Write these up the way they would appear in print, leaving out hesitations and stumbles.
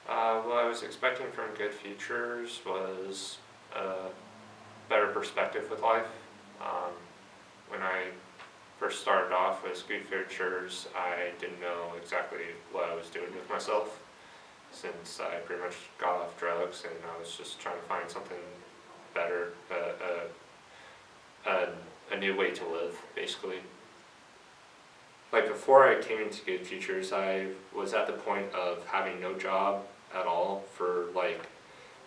What I was expecting from GoodFutures was a better perspective with life. Um, when I first started off with GoodFutures, I didn't know exactly what I was doing with myself, since I pretty much got off drugs and I was just trying to find something better, a new way to live, basically. Like before I came into GoodFutures, I was at the point of having no job at all for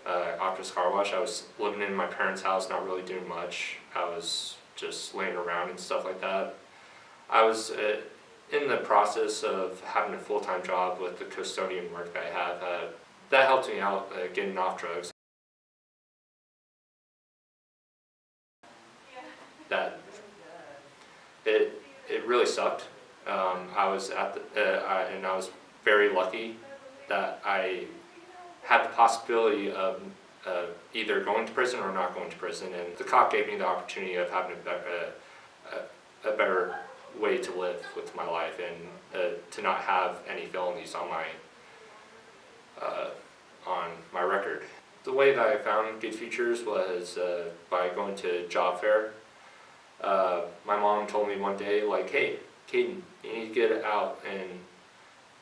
Optus Car Wash. I was living in my parents' house, not really doing much. I was just laying around and stuff like that. I was in the process of having a full-time job with the custodian work that I have. That helped me out getting off drugs. That it really sucked. I was at and I was very lucky that I had the possibility of either going to prison or not going to prison, and the cop gave me the opportunity of having a better way to live with my life and to not have any felonies on my record. The way that I found GoodFutures was by going to job fair. My mom told me one day, like, hey, Kaiden, you need to get out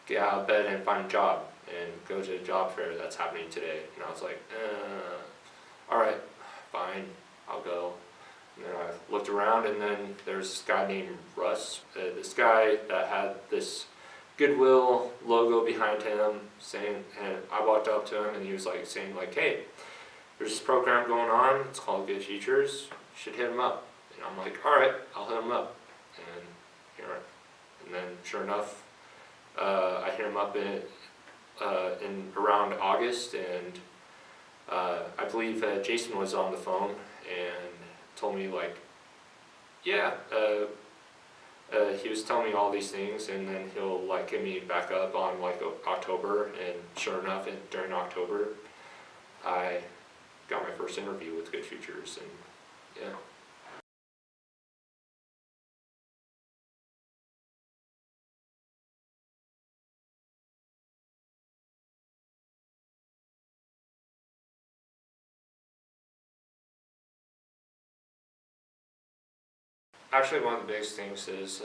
of bed and find a job and go to a job fair that's happening today. And I was like, alright, fine, I'll go. And then I looked around, and then there's this guy named Russ, this guy that had this Goodwill logo behind him, and I walked up to him and he was saying, hey, there's this program going on, it's called GoodFutures, you should hit him up. And I'm like, alright, I'll hit him up. And then sure enough, I hit him up in around August, and I believe Jason was on the phone and told me yeah, he was telling me all these things, and then he'll get me back up on October, and sure enough, during October, I got my first interview with GoodFutures, and yeah. Actually, one of the biggest things is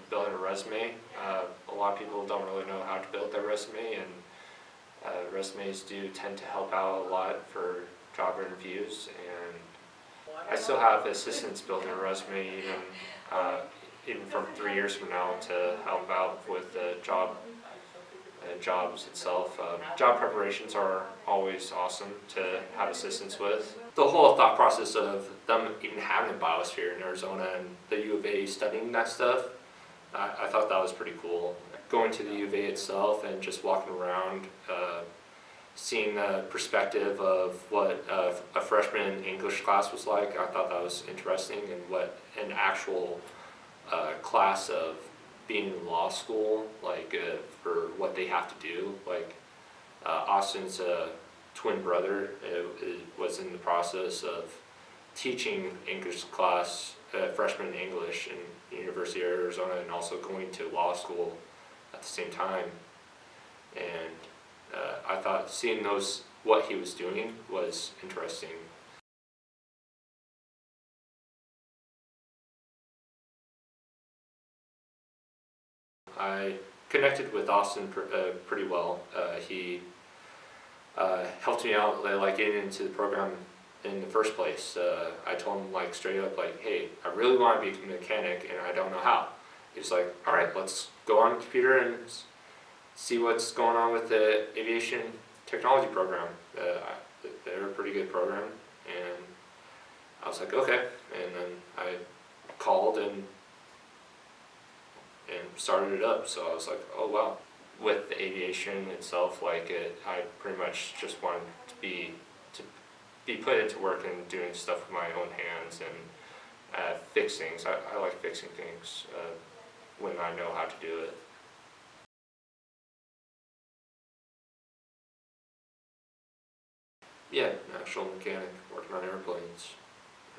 building a resume. A lot of people don't really know how to build their resume, and resumes do tend to help out a lot for job interviews. And I still have assistants building a resume even from 3 years from now to help out with the jobs itself. Job preparations are always awesome to have assistance with. The whole thought process of them even having a biosphere in Arizona and the U of A studying that stuff, I thought that was pretty cool. Going to the U of A itself and just walking around, seeing the perspective of what a freshman English class was like, I thought that was interesting, and what an actual class of being in law school, for what they have to do. Austin's twin brother was in the process of teaching English class, freshman English in University of Arizona, and also going to law school at the same time. And I thought seeing what he was doing was interesting. I connected with Austin pretty well. He helped me out getting into the program in the first place. I told him straight up hey, I really want to be a mechanic and I don't know how. He was like, alright, let's go on the computer and see what's going on with the Aviation technology program. They're a pretty good program, and I was like, okay. And then I called and started it up. So I was like, oh wow. With the Aviation itself, I pretty much just wanted to be put into work and doing stuff with my own hands and fix things. I like fixing things when I know how to do it. Yeah, an actual mechanic working on airplanes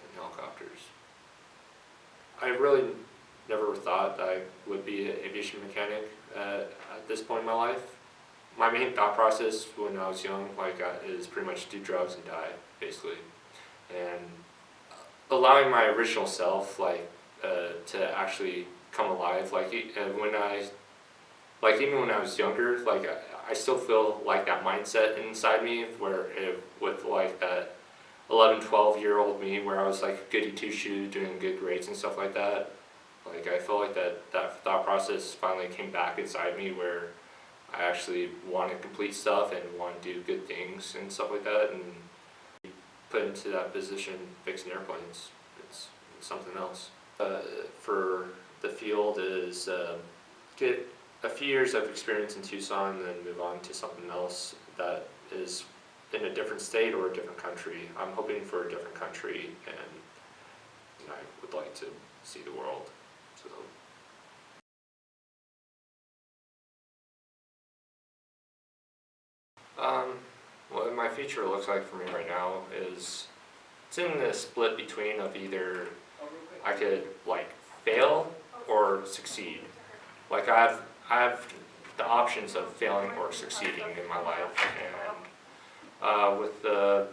and helicopters. I really never thought I would be an aviation mechanic at this point in my life. my main thought process when I was young, like, is pretty much do drugs and die, basically, and allowing my original self, like, to actually come alive. Like, even when I was younger, like, I still feel like that mindset inside me, where with like that 11, 12-year-old me, where I was like goody two-shoes, doing good grades and stuff like that. Like, I feel like that thought process finally came back inside me, where I actually want to complete stuff and want to do good things and stuff like that, and put into that position fixing airplanes. It's something else. For the field is get a few years of experience in Tucson and then move on to something else that is in a different state or a different country. I'm hoping for a different country, and I would like to see the world. So. What my future looks like for me right now is it's in the split between of either I could like fail or succeed. Like, I have the options of failing or succeeding in my life, and with the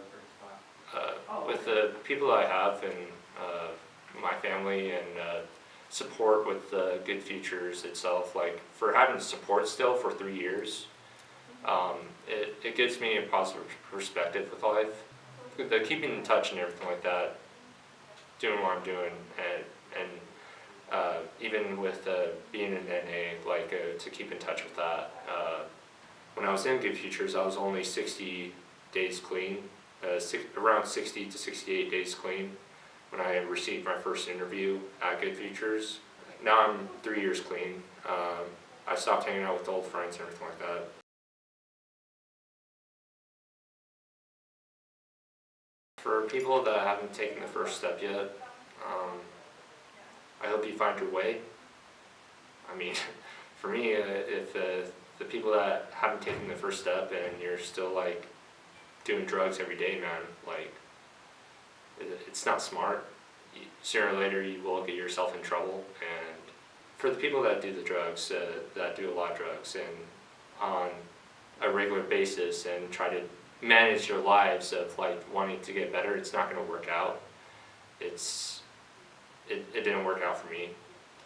people I have and my family and support with GoodFutures itself, like, for having support still for 3 years, it gives me a positive perspective with life. The keeping in touch and everything like that, doing what I'm doing, and even with being in NA, like, to keep in touch with that. When I was in GoodFutures, I was only 60 days clean, around 60 to 68 days clean when I received my first interview at GoodFutures. Now I'm 3 years clean. I stopped hanging out with old friends and everything like that. For people that haven't taken the first step yet, I hope you find your way. I mean, for me, if the people that haven't taken the first step and you're still like doing drugs every day, man, like, it's not smart. Sooner or later you will get yourself in trouble. And for the people that do the drugs, that do a lot of drugs and on a regular basis and try to manage their lives of like wanting to get better, it's not going to work out. It didn't work out for me.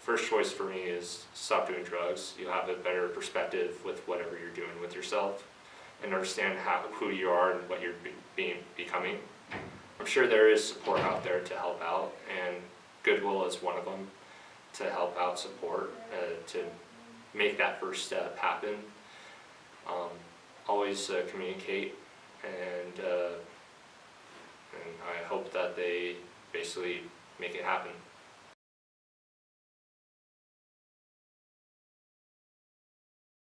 First choice for me is stop doing drugs. You'll have a better perspective with whatever you're doing with yourself and understand who you are and what you're becoming. I'm sure there is support out there to help out, and Goodwill is one of them to help out, support, to make that first step happen. Always communicate, and I hope that they basically make it happen.